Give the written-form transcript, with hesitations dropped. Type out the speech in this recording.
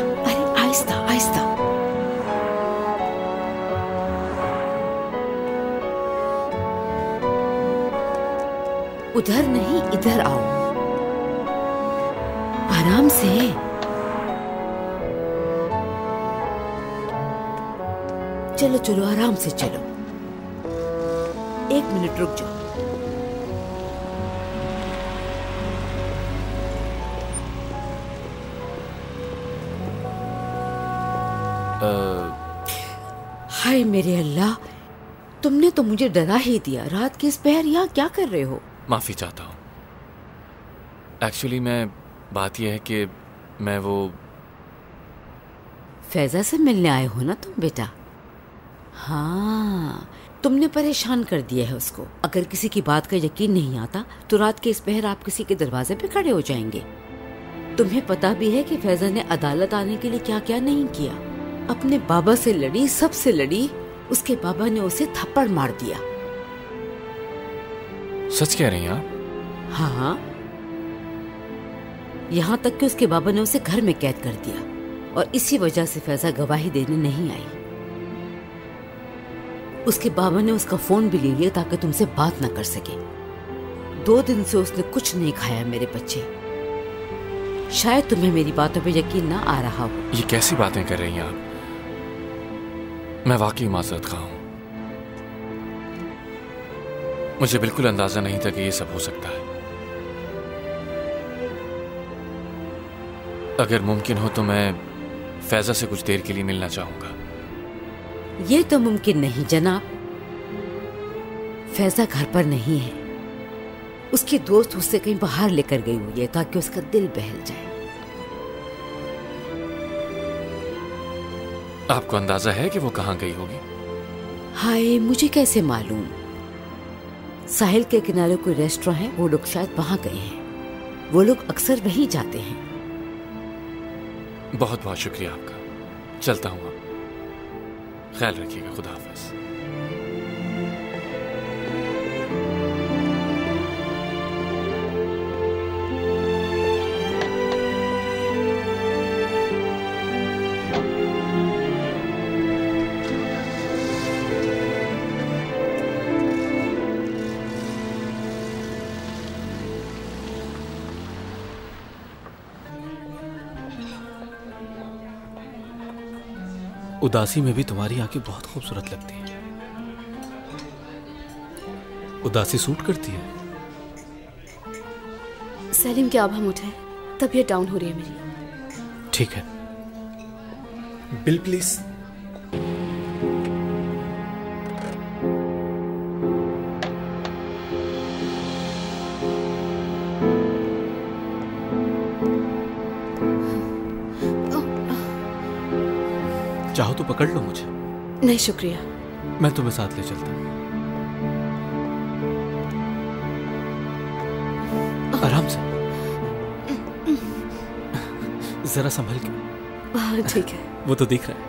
अरे आहिस्ता आहिस्ता। उधर नहीं, इधर आओ, आराम से। चलो चलो, आराम से चलो। 1 मिनट रुक जाओ। हाय मेरे अल्लाह, तुमने तो मुझे डरा ही दिया। रात के इस पहर यहाँ क्या कर रहे हो? माफी चाहता हूँ। एक्चुअली बात यह है कि मैं वो फैजा से मिलने आए हो ना तुम बेटा? हाँ, तुमने परेशान कर दिया है उसको। अगर किसी की बात का यकीन नहीं आता तो रात के इस पहर आप किसी के दरवाजे पे खड़े हो जाएंगे। तुम्हें पता भी है कि फैजा ने अदालत आने के लिए क्या क्या नहीं किया। अपने बाबा से लड़ी, सबसे लड़ी। उसके बाबा ने उसे थप्पड़ मार दिया। सच कह रही हैं आप? हाँ, यहाँ तक कि उसके बाबा ने उसे घर में कैद कर दिया और इसी वजह से फैजा गवाही देने नहीं आई। उसके बाबा ने उसका फोन भी ले लिया ताकि तुमसे बात ना कर सके। 2 दिन से उसने कुछ नहीं खाया मेरे बच्चे। शायद तुम्हें मेरी बातों पे यकीन ना आ रहा हो। ये कैसी बातें कर रही हैं आप? मैं वाकई माजरत खा हूं। मुझे बिल्कुल अंदाजा नहीं था कि ये सब हो सकता है। अगर मुमकिन हो तो मैं फैजा से कुछ देर के लिए मिलना चाहूंगा। ये तो मुमकिन नहीं जनाब। फैजा घर पर नहीं है। उसकी दोस्त उससे कहीं बाहर लेकर गई हुई है ताकि उसका दिल बहल जाए। आपको अंदाजा है कि वो कहाँ गई होगी? हाय, मुझे कैसे मालूम? साहिल के किनारे कोई रेस्टोरेंट है, वो लोग शायद वहां गए हैं। वो लोग अक्सर वहीं जाते हैं। बहुत बहुत शुक्रिया आपका। चलता हूँ अब। ख्याल रखिएगा। खुदा हाफिज। उदासी में भी तुम्हारी आंखें बहुत खूबसूरत लगती हैं। उदासी सूट करती है। सलीम, क्या अब हम उठे? तबीयत डाउन हो रही है मेरी। ठीक है। Bill please. चाहो तो पकड़ लो मुझे। नहीं शुक्रिया। मैं तुम्हें साथ ले चलता हूँ। आराम से, जरा संभल के। हाँ ठीक है। वो तो दिख रहा है।